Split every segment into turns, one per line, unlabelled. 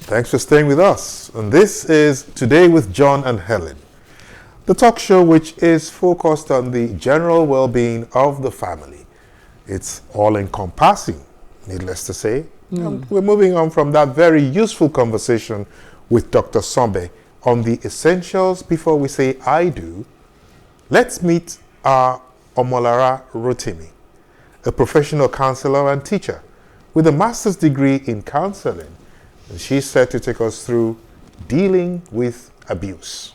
Thanks for staying with us. And this is Today with John and Helen, the talk show which is focused on the general well-being of the family. It's all-encompassing, needless to say. We're moving on from that very useful conversation with Dr. Sombe on the essentials before we say I do. Let's meet our Omolara Rotimi, a professional counselor and teacher with a master's degree in counseling. And she's set to take us through dealing with abuse.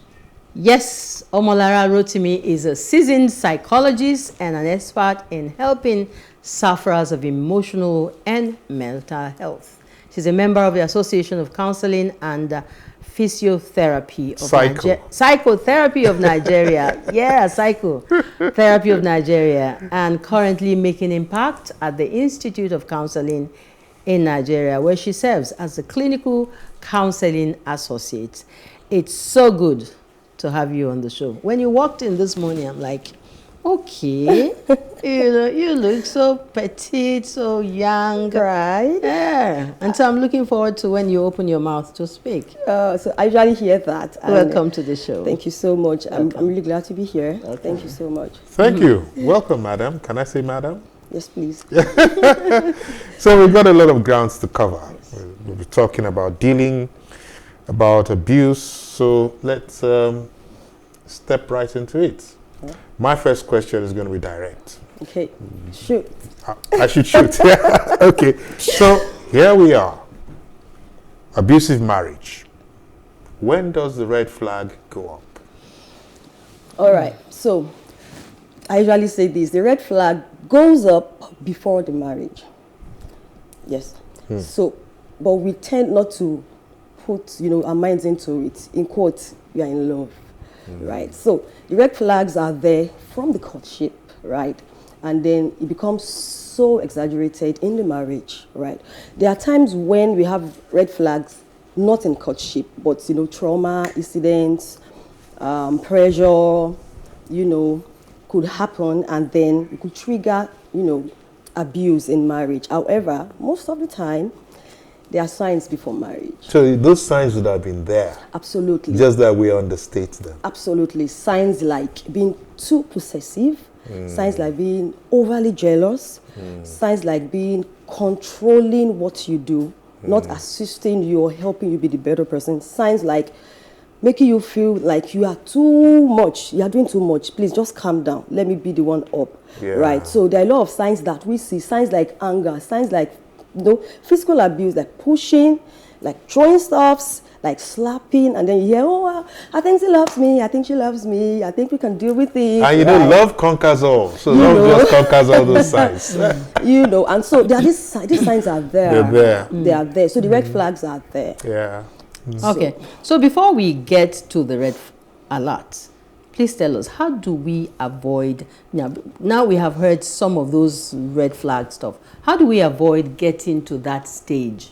Yes, Omolara Rotimi is a seasoned psychologist and an expert in helping sufferers of emotional and mental health. She's a member of the Association of Counseling and Physiotherapy of Psychotherapy of Nigeria. Yeah, Psychotherapy of Nigeria, and currently making impact at the Institute of Counseling in Nigeria, where she serves as a clinical counseling associate. It's so good to have you on the show. When you walked in this morning, I'm like, okay, you look so petite, so young,
right?
Yeah, and so I'm looking forward to when you open your mouth to speak.
So I usually hear that.
Welcome to the show.
Thank you so much. I'm really glad to be here. Thank you so much.
Thank you. Welcome, madam. Can I say madam?
Yes, please.
So we've got a lot of grounds to cover. We'll be talking about dealing, about abuse. So let's step right into it.
Yeah.
My first question is going to be direct.
Okay, shoot.
I should shoot. Yeah. Okay. So here we are. Abusive marriage. When does the red flag go up?
All right. So I usually say this: the red flag goes up before the marriage. Yes. So, but we tend not to put, our minds into it. In quotes, we are in love, right? So the red flags are there from the courtship, right? And then it becomes so exaggerated in the marriage, right? There are times when we have red flags, not in courtship, but, trauma, incidents, pressure, could happen, and then it could trigger, abuse in marriage. However, most of the time, there are signs before marriage.
So those signs would have been there.
Absolutely.
Just that we understate them.
Absolutely. Signs like being too possessive, signs like being overly jealous, signs like being controlling what you do, not assisting you or helping you be the better person, signs like making you feel like you are too much, you are doing too much, please just calm down, let me be the one up, right? So there are a lot of signs that we see, signs like anger, signs like physical abuse, like pushing, like throwing stuffs, like slapping, and then you hear, oh, I think he loves me, I think she loves me, I think we can deal with it.
And love conquers all, so love just conquers all those signs.
And so there are these signs are there.
They're there.
They are there, so the red flags are there.
Yeah.
Okay, so before we get to the red alert, please tell us, how do we avoid, now we have heard some of those red flag stuff, how do we avoid getting to that stage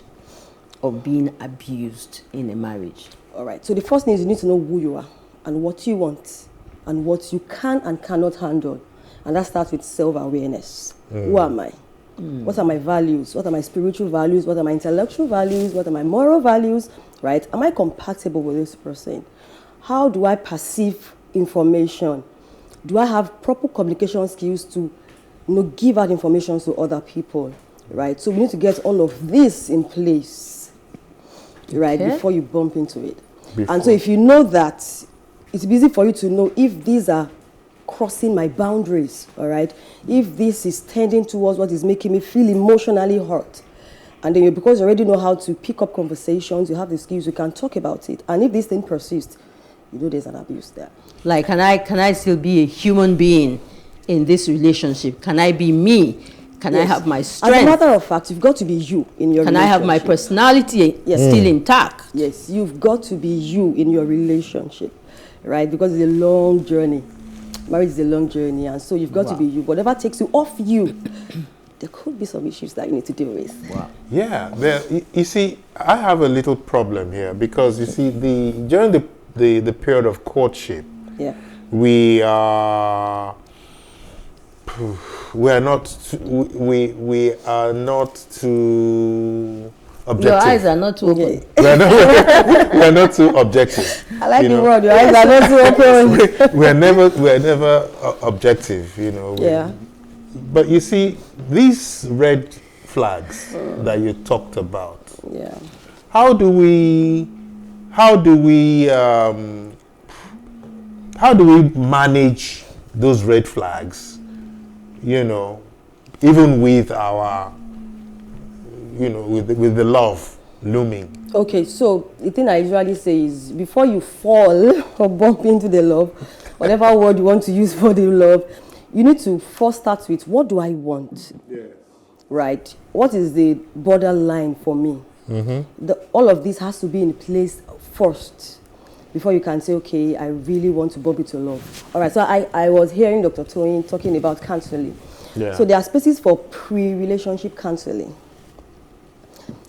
of being abused in a marriage?
All right, so the first thing is you need to know who you are and what you want and what you can and cannot handle. And that starts with self-awareness. Who am I? What are my values? What are my spiritual values? What are my intellectual values? What are my moral values? Right? Am I compatible with this person? How do I perceive information? Do I have proper communication skills to give out information to other people? Right? So we need to get all of this in place, right, before you bump into it. And so if you know that, it's easy for you to know if these are crossing my boundaries, all right? If this is tending towards what is making me feel emotionally hurt. And then because you already know how to pick up conversations, you have the skills, you can talk about it. And if this thing persists, there's an abuse there.
Like, can I still be a human being in this relationship? Can I be me? Can I have my strength?
As a matter of fact, you've got to be you in your relationship.
Can I have my personality still intact?
Yes, you've got to be you in your relationship, right? Because it's a long journey. Marriage is a long journey, and so you've got to be you. Whatever takes you off you, there could be some issues that you need to deal with.
Wow. Yeah, you see, I have a little problem here because you see, during the period of courtship, we are not to objective.
Your eyes are not too open.
We're not too objective.
I like the word. Your eyes are not too open.
we're never objective, you know.
Yeah.
But you see, these red flags that you talked about.
Yeah.
How do we manage those red flags? You know, even with our, you know, with the love looming.
Okay, so the thing I usually say is before you fall or bump into the love, whatever word you want to use for the love, you need to first start with, what do I want?
Yeah.
Right? What is the borderline for me? All of this has to be in place first before you can say, okay, I really want to bump into love. All right, so I was hearing Dr. Toyin talking about counseling.
Yeah.
So there are spaces for pre-relationship counseling.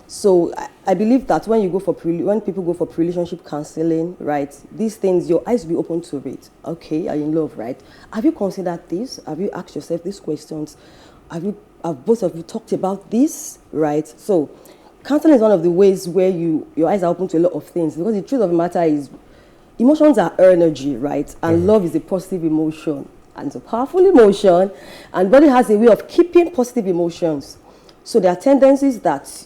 So I believe that when people go for pre-relationship counseling, right, these things, your eyes will be open to it. Okay, are you in love, right? Have you considered this? Have you asked yourself these questions? Have both of you talked about this, right? So counseling is one of the ways where your eyes are open to a lot of things, because the truth of the matter is emotions are energy, right? And love is a positive emotion, and it's a powerful emotion, and body has a way of keeping positive emotions. So there are tendencies that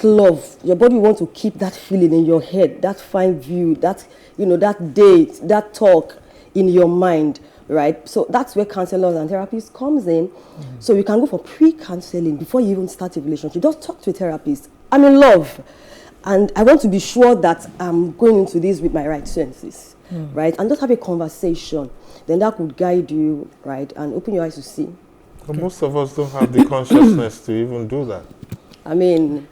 love, your body wants to keep that feeling in your head, that fine view, that, you know, that date, that talk in your mind, right? So that's where counselors and therapists comes in. So you can go for pre-counseling before you even start a relationship. Just talk to a therapist. I'm in love, and I want to be sure that I'm going into this with my right senses, right? And just have a conversation. Then that could guide you, right? And open your eyes to see.
But most of us don't have the consciousness to even do that.
I mean,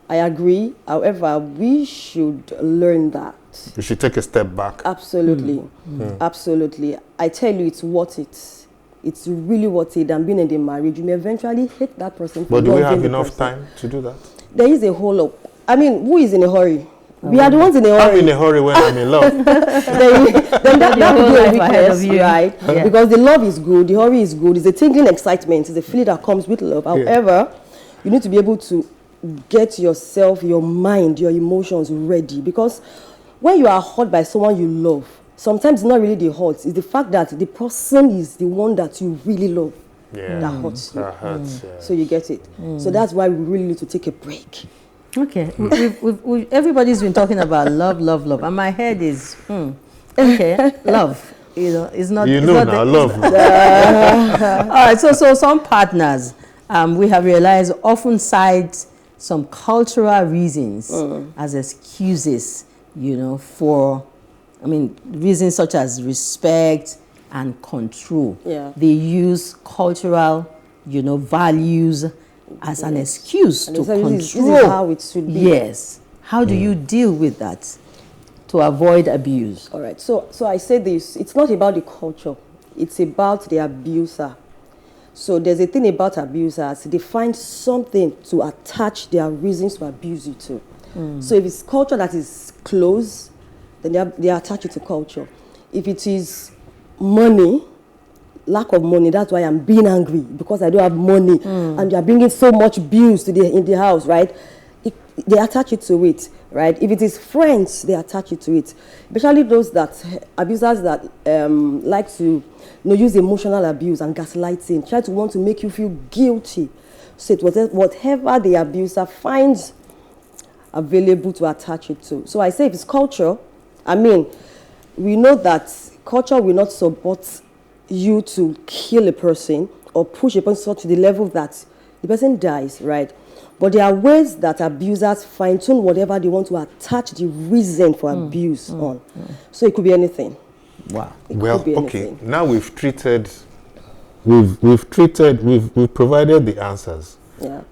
I agree. However, we should learn that.
We should take a step back.
Absolutely. Absolutely. I tell you, it's worth it. It's really worth it. And being in the marriage, you may eventually hate that person.
But do we have enough time to do that?
There is a whole lot. I mean, who is in a hurry? We are the ones in a hurry.
I'm in a hurry when I'm in love.
then that would be a weakness, right?
Yeah.
Because the love is good, the hurry is good, it's a tingling excitement, it's a feeling that comes with love. However, you need to be able to get yourself, your mind, your emotions ready, because when you are hurt by someone you love, sometimes it's not really the hurt, it's the fact that the person is the one that you really love that hurts you.
That hurts, yeah.
So you get it. So that's why we really need to take a break.
Okay, everybody's been talking about love, and my head is okay, love. You know, it's not.
You
it's
know
not
now, love.
All right, so some partners, we have realized, often cite some cultural reasons as excuses, you know, for, I mean, reasons such as respect and control.
Yeah.
They use cultural, you know, values as an excuse to control.
This is how it should be.
Yes. How do you deal with that to avoid abuse?
All right. So I say this. It's not about the culture. It's about the abuser. So there's a thing about abusers. They find something to attach their reasons to abuse you to. So if it's culture that is close, then they attach it to culture. If it is money, lack of money, that's why I'm being angry, because I don't have money, and they are bringing so much bills in the house, right? They attach it to it, right? If it is friends, they attach it to it. Especially those abusers that like to use emotional abuse and gaslighting, try to want to make you feel guilty. So whatever the abuser finds available to attach it to. So I say if it's culture, I mean, we know that culture will not support you to kill a person or push a person to the level that the person dies, right? But there are ways that abusers fine-tune whatever they want to attach the reason for abuse on. So it could be anything.
Wow.
Well, okay. Now we've provided the answers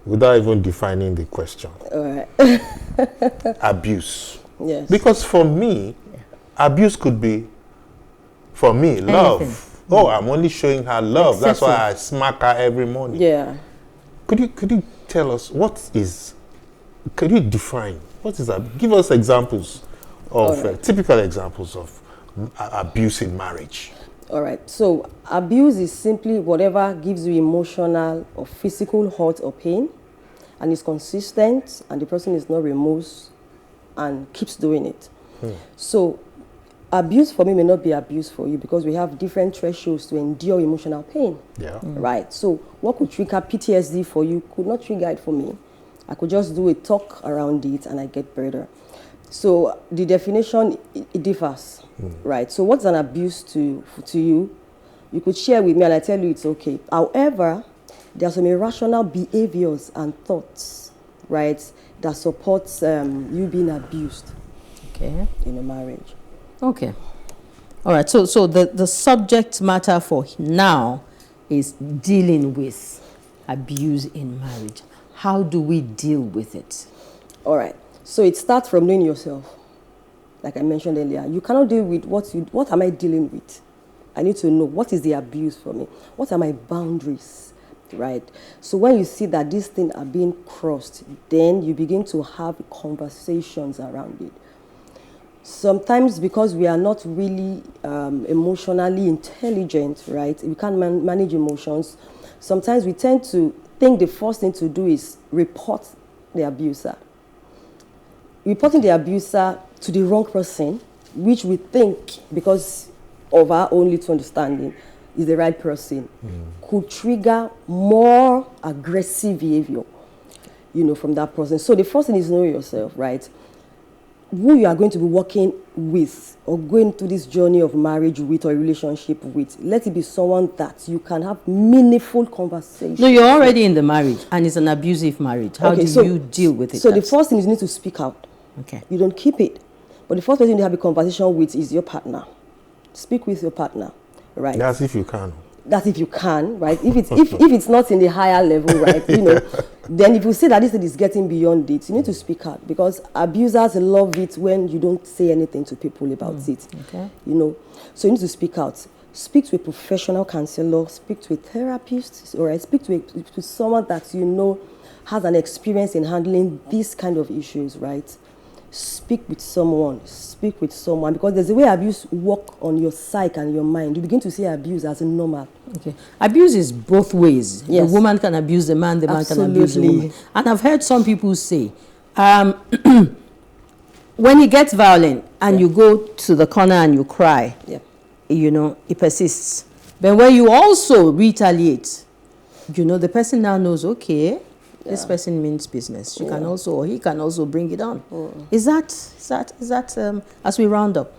without even defining the question.
All right.
Abuse.
Yes.
Because for me, abuse could be, for me, love. Oh, I'm only showing her love.
Excessive.
That's why I smack her every morning.
Yeah.
Could you tell us could you define, what is that? Give us examples of, typical examples of abuse in marriage.
All right. So abuse is simply whatever gives you emotional or physical hurt or pain, and is consistent, and the person is not remorse and keeps doing it. So abuse for me may not be abuse for you, because we have different thresholds to endure emotional pain.
Yeah.
Right. So what could trigger PTSD for you could not trigger it for me. I could just do a talk around it and I get better. So the definition, it differs. Right. So what's an abuse to you? You could share with me and I tell you it's okay. However, there are some irrational behaviors and thoughts, right, that supports you being abused in a marriage.
Okay. All right. So the subject matter for now is dealing with abuse in marriage. How do we deal with it?
All right. So it starts from knowing yourself. Like I mentioned earlier, you cannot deal with what am I dealing with? I need to know what is the abuse for me. What are my boundaries, right? So when you see that these things are being crossed, then you begin to have conversations around it. Sometimes because we are not really emotionally intelligent, right? We can't manage emotions. Sometimes we tend to think the first thing to do is report the abuser. Reporting the abuser to the wrong person, which we think, because of our own little understanding, is the right person, could trigger more aggressive behavior, from that person. So the first thing is know yourself, right? Who you are going to be working with or going through this journey of marriage with or relationship with, let it be someone that you can have meaningful conversations.
No, you're already in the marriage and it's an abusive marriage. How do you deal with it?
So the first thing is you need to speak out.
Okay.
You don't keep it. But the first person you have a conversation with is your partner. Speak with your partner, right?
That's if you can.
That's if you can, right? If it's not in the higher level, right? Then if you see that this thing is getting beyond it, you need to speak out, because abusers love it when you don't say anything to people about it.
Okay.
So you need to speak out. Speak to a professional counselor. Speak to a therapist. All right. Speak to someone that has an experience in handling these kind of issues, right? Speak with someone, because there's a way abuse work on your psyche and your mind. You begin to see abuse as normal.
Okay. Abuse is both ways.
Yes.
The woman can abuse the man, the man can abuse the
Absolutely.
woman. And I've heard some people say, when he gets violent and you go to the corner and you cry, it persists. But when you also retaliate, the person now knows, okay, this person means business. She can also, or he can also bring it on. Is that as we round up?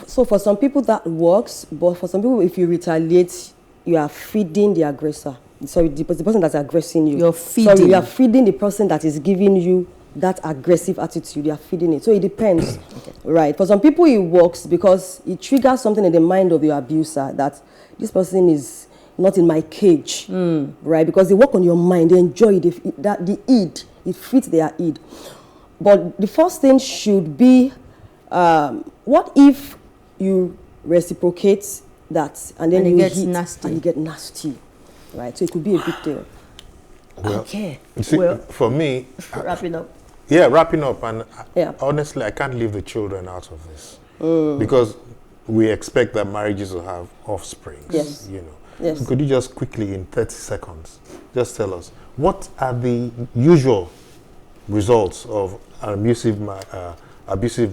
So for some people that works, but for some people, if you retaliate, you are feeding the aggressor. Sorry, the person that's aggressing you.
You're feeding.
Sorry, you are feeding the person that is giving you that aggressive attitude. You are feeding it. So it depends, right? For some people, it works because it triggers something in the mind of your abuser that this person is not in my cage, right? Because they work on your mind, they enjoy it, it fits their id. But the first thing should be, what if you reciprocate that and then
it
you
gets
hit
nasty.
and you get nasty, right? So it could be a big deal.
Well,
Okay.
you see, for me,
Wrapping up.
yeah, wrapping up, and
honestly,
I can't leave the children out of this because we expect that marriages will have offspring.
Yes. Yes.
So could you just quickly, in 30 seconds, just tell us what are the usual results of an abusive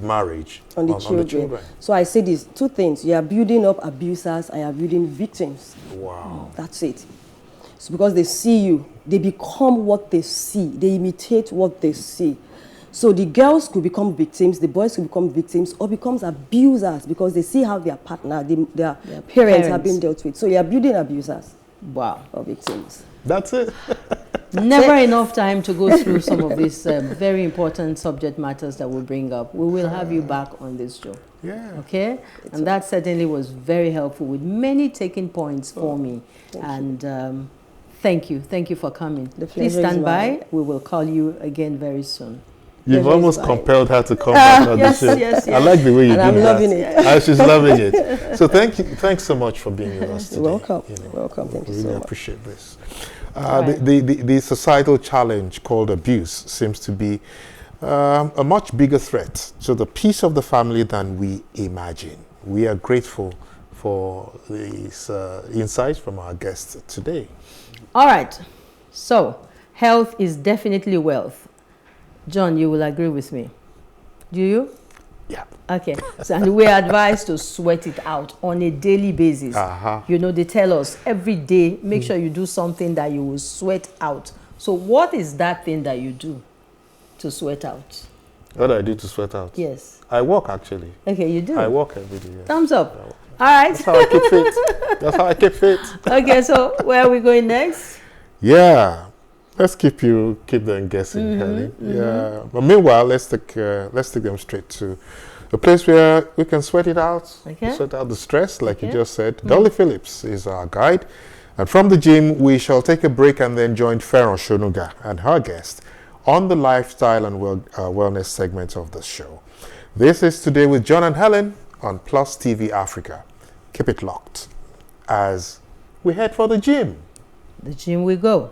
marriage
on the children? So I say these two things: you are building up abusers and you are building victims.
Wow.
That's it. So because they see you, they become what they see. They imitate what they see. So the girls could become victims, the boys could become victims, or becomes abusers because they see how their partner, their parents have been dealt with. So you are building abusers.
Wow.
Or victims.
That's it.
Never enough time to go through some of these very important subject matters that we'll bring up. We will have you back on this show.
Yeah.
Okay? And that certainly was very helpful with many taking points for me. Thank you. Thank you for coming. Please stand by. We will call you again very soon.
You've almost compelled her to come back on the show.
Yes.
I like the way you do that.
I'm loving it.
She's loving it. So thanks so much for being with us today.
Welcome. Welcome. Thank you so much.
Really appreciate this. The societal challenge called abuse seems to be a much bigger threat to the peace of the family than we imagine. We are grateful for these insights from our guests today.
All right. So, health is definitely wealth. John, you will agree with me. Do you?
Yeah.
Okay. So and we're advised to sweat it out on a daily basis. You know, they tell us every day, make sure you do something that you will sweat out. So what is that thing that you do to sweat out?
What do I do to sweat out?
Yes.
I walk, actually.
Okay, you do?
I walk every day. Yes.
Thumbs up. All right.
That's how I keep fit. That's how I keep fit.
Okay, so where are we going next?
Yeah. Let's keep them guessing, Helen. Yeah. But meanwhile, let's take them straight to a place where we can sweat it out.
Okay.
Sweat out the stress, like you just said. Dolly Phillips is our guide. And from the gym, we shall take a break and then join Ferron Shonuga and her guest on the lifestyle and wellness segment of the show. This is Today with John and Helen on PlusTvAfrica. Keep it locked as we head for the gym.
The gym we go.